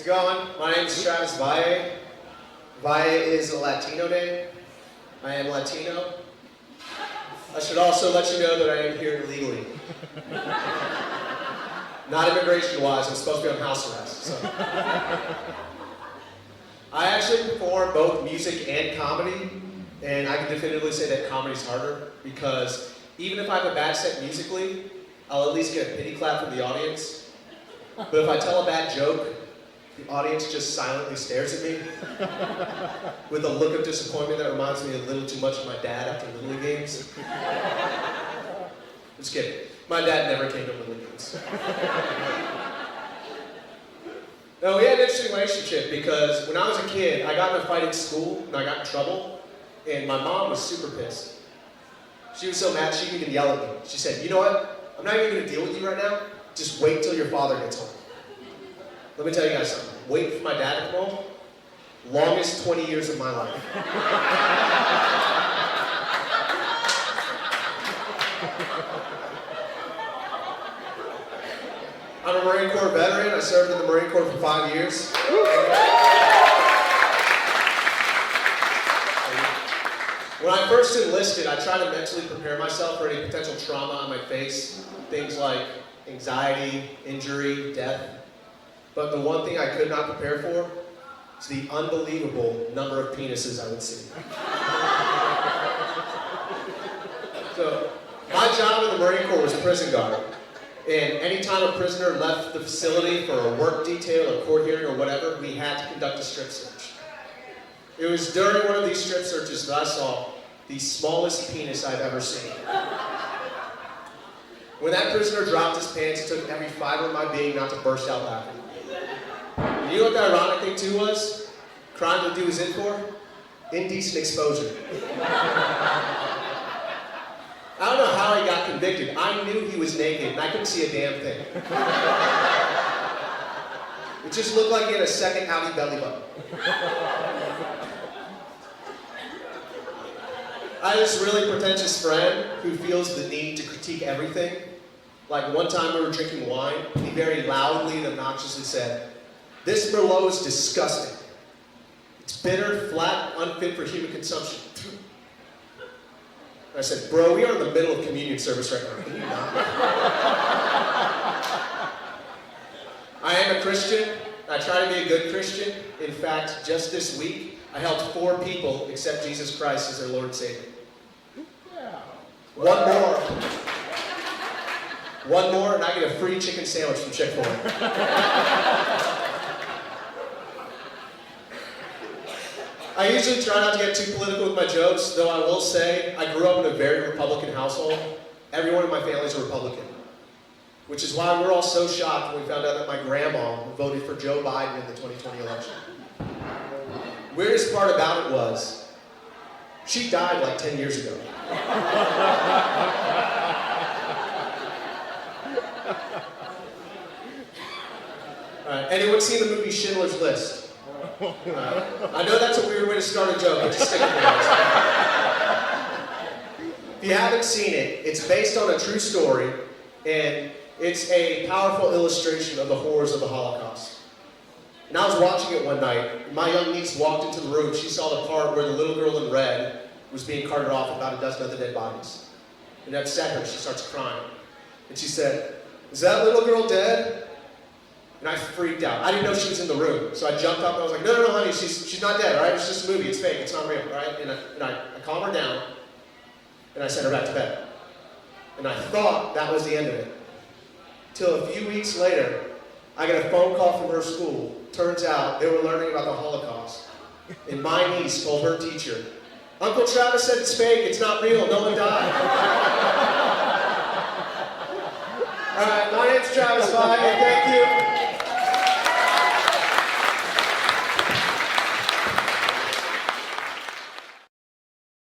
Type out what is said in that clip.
it going? My name is Travis Valle. Valle is a Latino name. I am Latino. I should also let you know that I am here illegally. Not immigration-wise, I'm supposed to be on house arrest. So. I actually perform both music and comedy, and I can definitively say that comedy's harder because even if I have a bad set musically, I'll at least get a pity clap from the audience. But if I tell a bad joke, the audience just silently stares at me with a look of disappointment that reminds me a little too much of my dad after Little League games. Just kidding. My dad never came to Little League games. No, we had an interesting relationship because when I was a kid, I got in a fight at school and I got in trouble, and my mom was super pissed. She was so mad she didn't even yell at me. She said, "You know what? I'm not even going to deal with you right now. Just wait till your father gets home." Let me tell you guys something. Waiting for my dad to come home, longest 20 years of my life. I'm a Marine Corps veteran. I served in the Marine Corps for 5 years. When I first enlisted, I tried to mentally prepare myself for any potential trauma I might face. Things like anxiety, injury, death. But the one thing I could not prepare for is the unbelievable number of penises I would see. So, my job in the Marine Corps was prison guard. And anytime a prisoner left the facility for a work detail, a court hearing, or whatever, we had to conduct a strip search. It was during one of these strip searches that I saw the smallest penis I've ever seen. When that prisoner dropped his pants, it took every fiber of my being not to burst out laughing. And you know what the ironic thing too was? Crime the dude was in for? Indecent exposure. I don't know how he got convicted. I knew he was naked and I couldn't see a damn thing. It just looked like he had a second outie belly button. I had this really pretentious friend who feels the need to critique everything. Like one time we were drinking wine, and he very loudly and obnoxiously said, "This Merlot is disgusting. It's bitter, flat, unfit for human consumption." I said, "Bro, we are in the middle of communion service right now. Can you not?" I am a Christian. I try to be a good Christian. In fact, just this week, I helped 4 people accept Jesus Christ as their Lord and Savior. One more, and I get a free chicken sandwich from Chick-fil-A. I usually try not to get too political with my jokes, though I will say I grew up in a very Republican household. Everyone in my family is a Republican, which is why we're all so shocked when we found out that my grandma voted for Joe Biden in the 2020 election. Weirdest part about it was, she died like 10 years ago. Anyone seen the movie Schindler's List? I know that's a weird way to start a joke, but just stick with me. If you haven't seen it, it's based on a true story, and it's a powerful illustration of the horrors of the Holocaust. And I was watching it one night, and my young niece walked into the room. She saw the part where the little girl in red was being carted off with about a dozen other dead bodies. And it upset her. She starts crying. And she said, "Is that little girl dead?" And I freaked out. I didn't know she was in the room. So I jumped up and I was like, no, honey, she's not dead, all right? It's just a movie, it's fake, it's not real, all right? And I calmed her down, and I sent her back to bed. And I thought that was the end of it. Till a few weeks later, I got a phone call from her school. Turns out they were learning about the Holocaust. And my niece told her teacher, "Uncle Travis said it's fake, it's not real, no one died." All right, my name's Travis Valle.